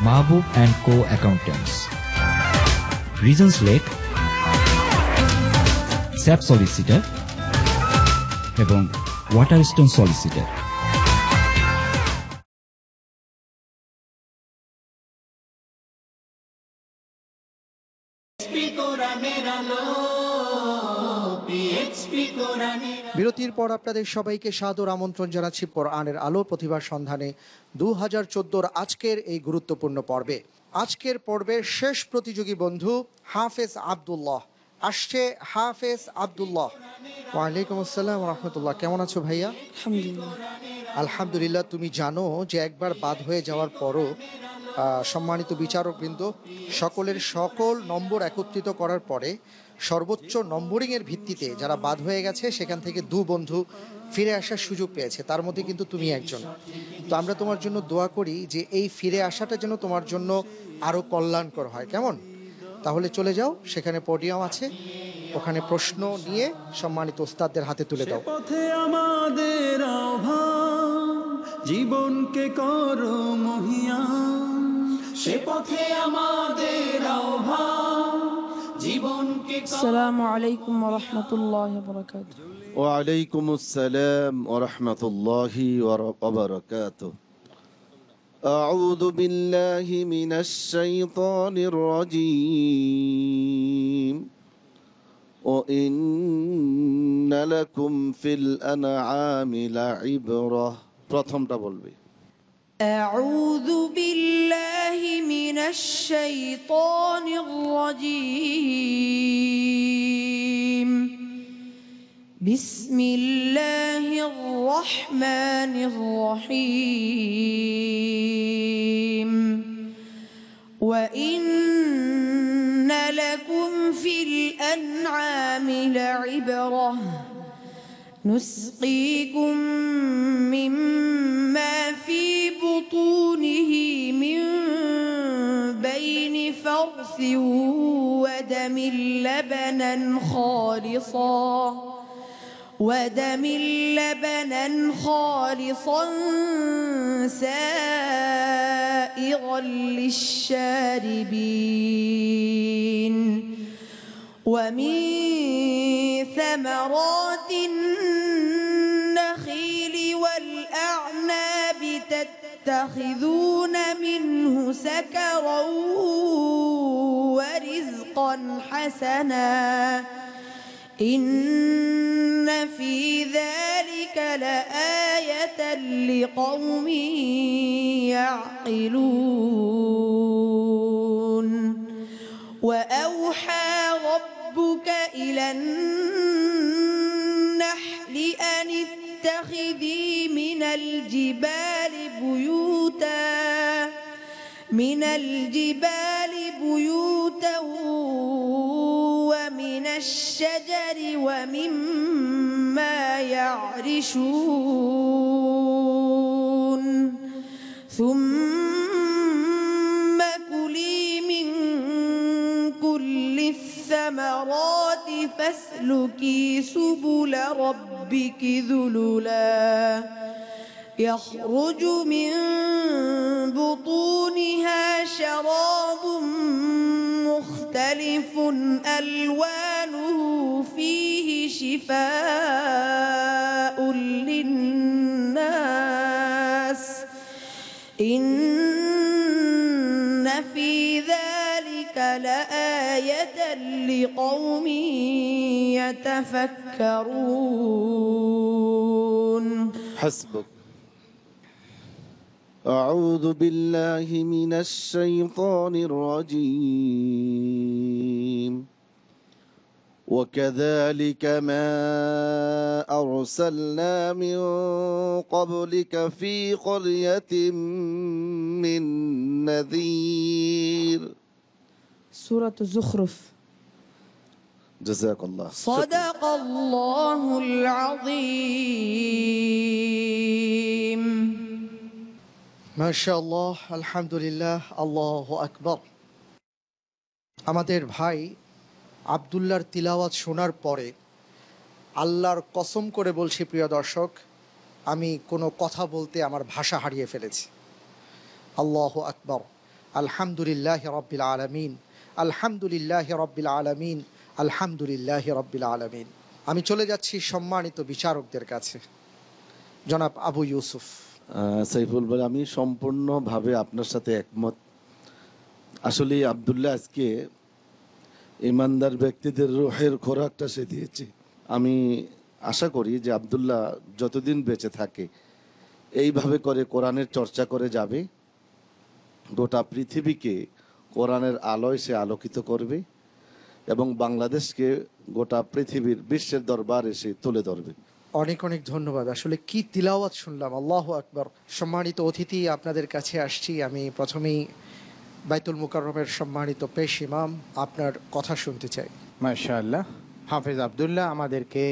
Mahbub and co accountants, reasons lake, sap solicitor এবং ওয়াটারস্টোন solicitor. বিরতির পর আপনাদের সবাইকে সাদর আমন্ত্রণ জানাচ্ছি কোরআনের আলো প্রতিভার সন্ধানে 2014 আজকের এই গুরুত্বপূর্ণ পর্বে। আজকের পর্বের শেষ প্রতিযোগী বন্ধু হাফেজ আব্দুল্লাহ আসছে। হাফেজ আব্দুল্লাহ, ওয়ালাইকুম আসসালাম ওয়া রাহমাতুল্লাহ। কেমন আছো ভাইয়া? আলহামদুলিল্লাহ। তুমি জানো যে একবার বাদ হয়ে যাওয়ার পরও সম্মানিত বিচারকবৃন্দ সকলের সকল নম্বর একত্রিত করার পরে সর্বোচ্চ নম্বরিং এর ভিত্তিতে যারা বাদ হয়ে গেছে সেখান থেকে 2 বন্ধু ফিরে আসার সুযোগ পেয়েছে, তার মধ্যে কিন্তু তুমি একজন। তো আমরা তোমার জন্য দোয়া করি যে এই ফিরে আসাটা যেন তোমার জন্য আরো কল্যাণকর হয়। কেমন? তাহলে চলে যাও, সেখানে পোডিয়াম আছে, ওখানে প্রশ্ন নিয়ে সম্মানিত ওস্তাদদের হাতে তুলে দাও। পথে আমাদের আহ্বান, জীবনকে করো মহিয়ান। সে পথে আমাদের আহ্বান, জীবনকে। আসসালামু আলাইকুম ওয়া রাহমাতুল্লাহি ওয়া বারাকাতুহু। ওয়া আলাইকুম আসসালাম ওয়া রাহমাতুল্লাহি ওয়া বারাকাতুহু। আউযু বিল্লাহি মিনাশ শাইতানির রাজীম। ওয়া ইন্না লাকুম ফিল আনআমি লাইবরাহ। প্রথমটা বলবে। আউযু বিল্লাহি মিনাশ শাইতানির রাজীম। বিসমিল্লাহির রহমানির রহিম। ওয়া ইন্না লাকুম ফিল আনআমি লাইবরাহ نسقيكم مما في بطونه من بين فرث ودم لبنا خالصا سائغا للشاربين ومن ثمرات النخيل والأعناب تتخذون منه سكرا ورزقا حسنا إن في ذلك لآية لقوم يعقلون وأوحى ربك إلى النحل أن اتخذي من الجبال بيوتا ومن الشجر ومما يعرشون ثم كلي من كل الثمرات فاسلكي سبل ربك ذللا يخرج من بطونها شراب مختلف ألوانه فيه شفاء للناس إن في ذلك لآية لقوم يتفكرون. حسبك. أعوذ بالله من الشيطان الرجيم. وكذلك ما أرسلنا من قبلك في قرية من نذير. سورة الزخرف. جزاك الله. صدق الله العظيم. মাশাআল্লাহ, আলহামদুলিল্লাহ, আল্লাহু আকবার। আমাদের ভাই আব্দুল্লাহর তিলাওয়াত শোনার পরে আল্লাহর কসম করে বলছি প্রিয় দর্শক, আমি কোনো কথা বলতে আমার ভাষা হারিয়ে ফেলেছি। আল্লাহু আকবার। আলহামদুলিল্লাহ রাব্বিল আলামিন, আলহামদুলিল্লাহ রাব্বিল আলামিন, আলহামদুলিল্লাহ রাব্বিল আলামিন। আমি চলে যাচ্ছি সম্মানিত বিচারকদের কাছে। জনাব আবু ইউসুফ। সাইফুল ভাই, আমি সম্পূর্ণভাবে আপনার সাথে একমত। আসলে আব্দুল্লাহ আজকে ইমানদার ব্যক্তিদের রূহের খোরাকটা সে দিয়েছে। আমি আশা করি যে আব্দুল্লাহ যতদিন বেঁচে থাকে এইভাবে করে কোরআনের চর্চা করে যাবে, গোটা পৃথিবীকে কোরআনের আলোয় সে আলোকিত করবে এবং বাংলাদেশকে গোটা পৃথিবীর বিশ্বের দরবারে সে তুলে ধরবে। অনেক অনেক ধন্যবাদ। আসলে কি তিলাওয়াত শুনলাম, আল্লাহু আকবার। সম্মানিত অতিথি, আপনাদের কাছে আসছি। আমি প্রথমেই বাইতুল মুকাররমের সম্মানিত পেশ ইমাম, আপনার কথা শুনতে চাই। মাশাআল্লাহ, হাফেজ আব্দুল্লাহ আমাদেরকে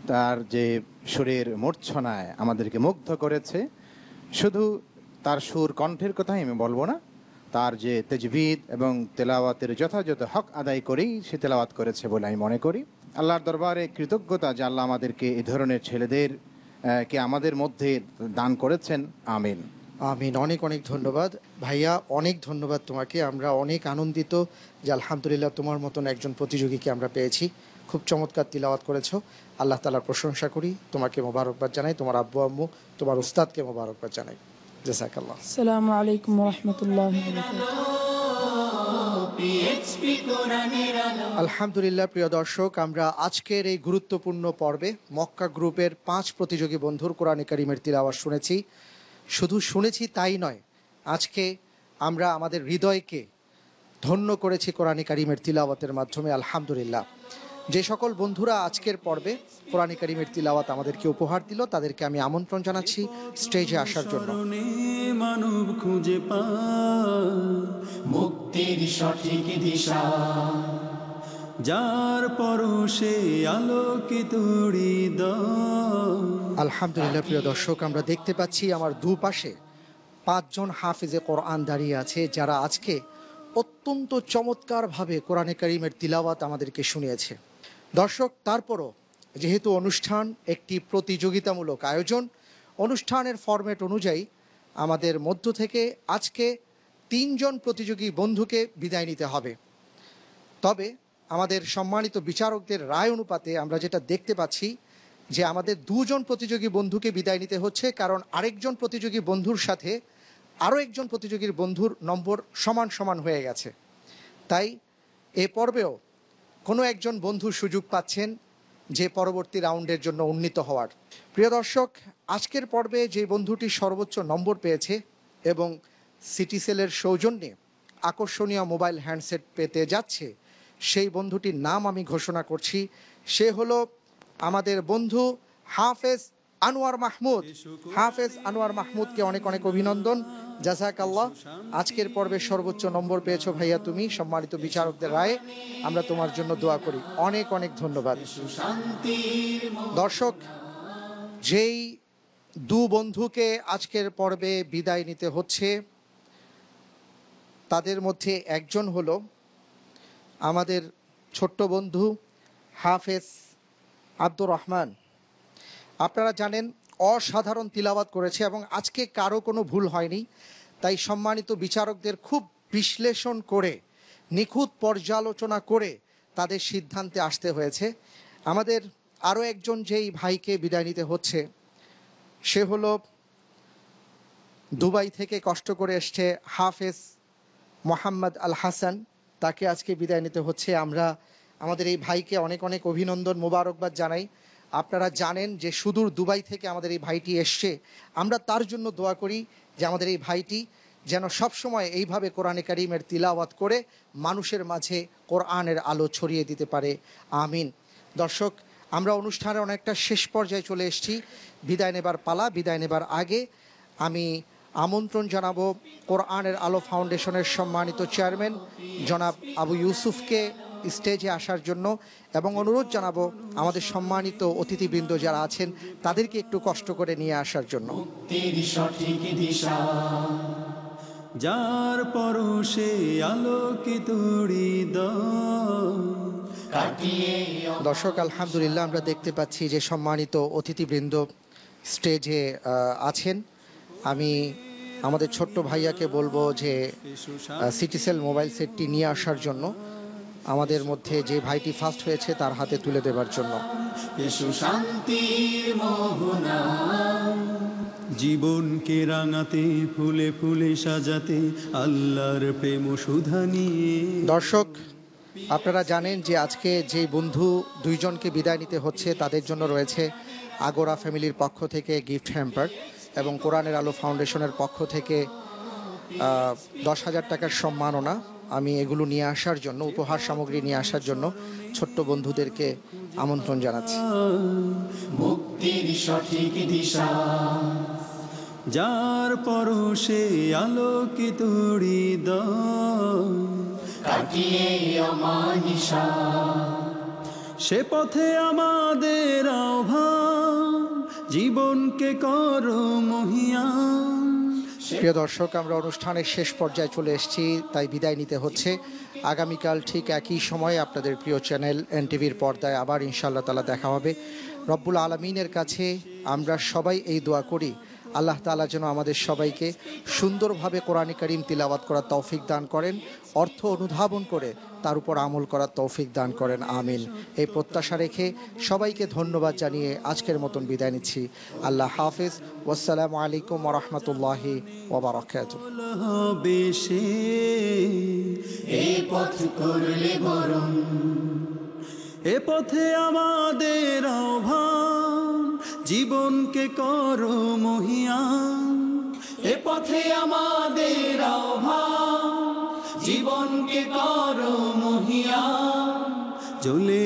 তার যে সুরের মূর্ছনায় আমাদেরকে মুগ্ধ করেছে। শুধু তার সুর কণ্ঠের কথাই আমি বলবো না, তার যে তাজবিদ এবং তেলাওয়াতের যথাযথ হক আদায় করেই সে তেলাওয়াত করেছে বলে আমি মনে করি। আল্লাহর দরবারে কৃতজ্ঞতা যে আল্লাহ আমাদেরকে এই ধরনের ছেলেদের কে আমাদের মধ্যে দান করেছেন। আমিন আমিন। অনেক অনেক ধন্যবাদ ভাইয়া, অনেক ধন্যবাদ তোমাকে। আমরা অনেক আনন্দিত যে আলহামদুলিল্লাহ তোমার মতন একজন প্রতিযোগীকে আমরা পেয়েছি। খুব চমৎকার তিলাওয়াত করেছো। আল্লাহ তাআলার প্রশংসা করি, তোমাকে মোবারকবাদ জানাই, তোমার আব্বু আম্মু, তোমার উস্তাদকে মোবারকবাদ জানাই। জাযাকাল্লাহ। আসসালামু আলাইকুম ওয়া রাহমাতুল্লাহি ওয়া বারাকাতুহু। আলহামদুলিল্লাহ। প্রিয় দর্শক, আমরা আজকের এই গুরুত্বপূর্ণ পর্বে মক্কা গ্রুপের 5 প্রতিযোগী বন্ধুর কোরআনে কারীমের তিলাওয়াত শুনেছি। শুধু শুনেছি তাই নয়, আজকে আমরা আমাদের হৃদয়কে ধন্য করেছি কোরআনে কারীমের তিলাওয়াতের মাধ্যমে। আলহামদুলিল্লাহ। যে সকল বন্ধুরা আজকের পর্বে কোরআনে কারীমের তিলাওয়াত আমাদেরকে উপহার দিল, তাদেরকে আমি আমন্ত্রণ জানাচ্ছি স্টেজে আসার জন্য। মানব খুঁজে পায় মুক্তির সঠিক দিশা, যার পরশে আলোকিত হৃদয়। আলহামদুলিল্লাহ। প্রিয় দর্শক, আমরা দেখতে পাচ্ছি আমার দুপাশে 5 জন হাফেজে কোরআন দাঁড়িয়ে আছে, যারা আজকে অত্যন্ত চমৎকারভাবে কোরআনে কারীমের তিলাওয়াত আমাদেরকে শুনিয়েছে। দর্শক, তারপরও যেহেতু অনুষ্ঠান একটি প্রতিযোগিতামূলক আয়োজন, অনুষ্ঠানের ফরম্যাট অনুযায়ী আমাদের মধ্য থেকে আজকে 3 জন প্রতিযোগী বন্ধুকে বিদায় নিতে হবে। তবে আমাদের সম্মানিত বিচারকদের রায় অনুপাতে আমরা যেটা দেখতে পাচ্ছি যে আমাদের 2 জন প্রতিযোগী বন্ধুকে বিদায় নিতে হচ্ছে, কারণ আরেকজন প্রতিযোগী বন্ধুর সাথে আরও একজন প্রতিযোগীর বন্ধুর নম্বর সমান সমান হয়ে গেছে। তাই এ পর্বেও কোনো একজন বন্ধু সুযোগ পাচ্ছেন যে পরবর্তী রাউন্ডের জন্য উন্নীত হওয়ার। প্রিয় দর্শক, আজকের পর্বে যে বন্ধুটি সর্বোচ্চ নম্বর পেয়েছে এবং সিটিসেলের সৌজন্যে আকর্ষণীয় মোবাইল হ্যান্ডসেট পেতে যাচ্ছে, সেই বন্ধুটির নাম আমি ঘোষণা করছি। সে হলো আমাদের বন্ধু হাফেজ আনোয়ার মাহমুদ। হাফেজ আনোয়ার মাহমুদকে অনেক অনেক অভিনন্দন। জাযাকাল্লাহ। আজকের পর্বে সর্বোচ্চ নম্বর পেয়েছো ভাইয়া তুমি। সম্মানিত বিচারকদের রায়ে আমরা তোমার জন্য দোয়া করি। অনেক অনেক ধন্যবাদ। দর্শক, যেই 2 বন্ধুকে আজকের পর্বে বিদায় নিতে হচ্ছে, তাদের মধ্যে একজন হলো আমাদের ছোট্ট বন্ধু হাফেজ আব্দুর রহমান। আপনারা জানেন অসাধারণ তিলাওয়াত করেছে এবং আজকে কারো কোনো ভুল হয়নি। তাই সম্মানিত বিচারকদের খুব বিশ্লেষণ করে, নিখুঁত পর্যালোচনা করে তাদের সিদ্ধান্তে আসতে হয়েছে। আমাদের আরও একজন যেই ভাইকে বিদায় নিতে হচ্ছে, সে হলো দুবাই থেকে কষ্ট করে এসছে হাফেজ মোহাম্মদ আল হাসান। তাকে আজকে বিদায় নিতে হচ্ছে। আমরা আমাদের এই ভাইকে অনেক অনেক অভিনন্দন, মোবারকবাদ জানাই। আপনারা জানেন যে সুদূর দুবাই থেকে আমাদের এই ভাইটি এসছে। আমরা তার জন্য দোয়া করি যে আমাদের এই ভাইটি যেন সবসময় এইভাবে কোরআনে কারীমের তিলাওয়াত করে মানুষের মাঝে কোরআনের আলো ছড়িয়ে দিতে পারে। আমিন। দর্শক, আমরা অনুষ্ঠানের অনেকটা শেষ পর্যায়ে চলে এসেছি। বিদায় নেবার পালা। বিদায় নেবার আগে আমি আমন্ত্রণ জানাবো কোরআনের আলো ফাউন্ডেশনের সম্মানিত চেয়ারম্যান জনাব আবু ইউসুফকে স্টেজে আসার জন্য, এবং অনুরোধ জানাবো আমাদের সম্মানিত অতিথিবৃন্দ যারা আছেন তাদেরকে একটু কষ্ট করে নিয়ে আসার জন্য। যার পরশে আলোকিত হৃদয়। দর্শক, আলহামদুলিল্লাহ, আমরা দেখতে পাচ্ছি যে সম্মানিত অতিথিবৃন্দ স্টেজে আছেন। আমি আমাদের ছোট্ট ভাইয়াকে বলবো যে সিটিসেল মোবাইল সেটটি নিয়ে আসার জন্য, আমাদের মধ্যে যে ভাইটি ফার্স্ট হয়েছে তার হাতে তুলে দেবার জন্য। এসো শান্তির মোহনা, জীবনকে রাঙাতে, ফুলে ফুলে সাজাতে, আল্লাহর প্রেম সুধা নিয়ে। দর্শক, আপনারা জানেন যে আজকে যে বন্ধু দুইজনকে বিদায় নিতে হচ্ছে তাদের জন্য রয়েছে আগোরা ফ্যামিলির পক্ষ থেকে গিফট হ্যাম্পার এবং কোরআনের আলো ফাউন্ডেশনের পক্ষ থেকে 10,000 টাকার সম্মাননা। আমি এগুলো নিয়ে আসার জন্য, উপহার সামগ্রী নিয়ে আসার জন্য ছোট্ট বন্ধুদেরকে আমন্ত্রণ জানাচ্ছি। মুক্তির সঠিক দিশা, যার পরশে আলোকিত হৃদয়, কাটিয়ে অমানিসা, সে পথে আমাদের আহ্বান, জীবনকে করো মহিয়ান। প্রিয় দর্শক, আমরা অনুষ্ঠানের শেষ পর্যায়ে চলে এসেছি, তাই বিদায় নিতে হচ্ছে। আগামীকাল ঠিক একই সময়ে আপনাদের প্রিয় চ্যানেল এনটিভির পর্দায় আবার ইনশাআল্লাহ তাআলা দেখা হবে। রব্বুল আলামিনের কাছে আমরা সবাই এই দোয়া করি, আল্লাহ তাআলা যেন আমাদের সবাইকে সুন্দরভাবে কোরআন কারীম তিলাওয়াত করার তৌফিক দান করেন, অর্থ অনুধাবন করে তার উপর আমল করার তৌফিক দান করেন, আমিন। এই প্রত্যাশা রেখে সবাইকে ধন্যবাদ জানিয়ে আজকের মতন বিদায় নিচ্ছি। আল্লাহ হাফেজ। ওয়াসসালামু আলাইকুম ওয়া রাহমাতুল্লাহি ওয়া বারাকাতুহু। এই পথ করলে বরণ, এ পথে আমাদের আহ্বান, জীবনকে করো মহিয়ান। এ পথে আমাদের আহ্বান, জীবনকে করো মহিয়ান। জ্বলে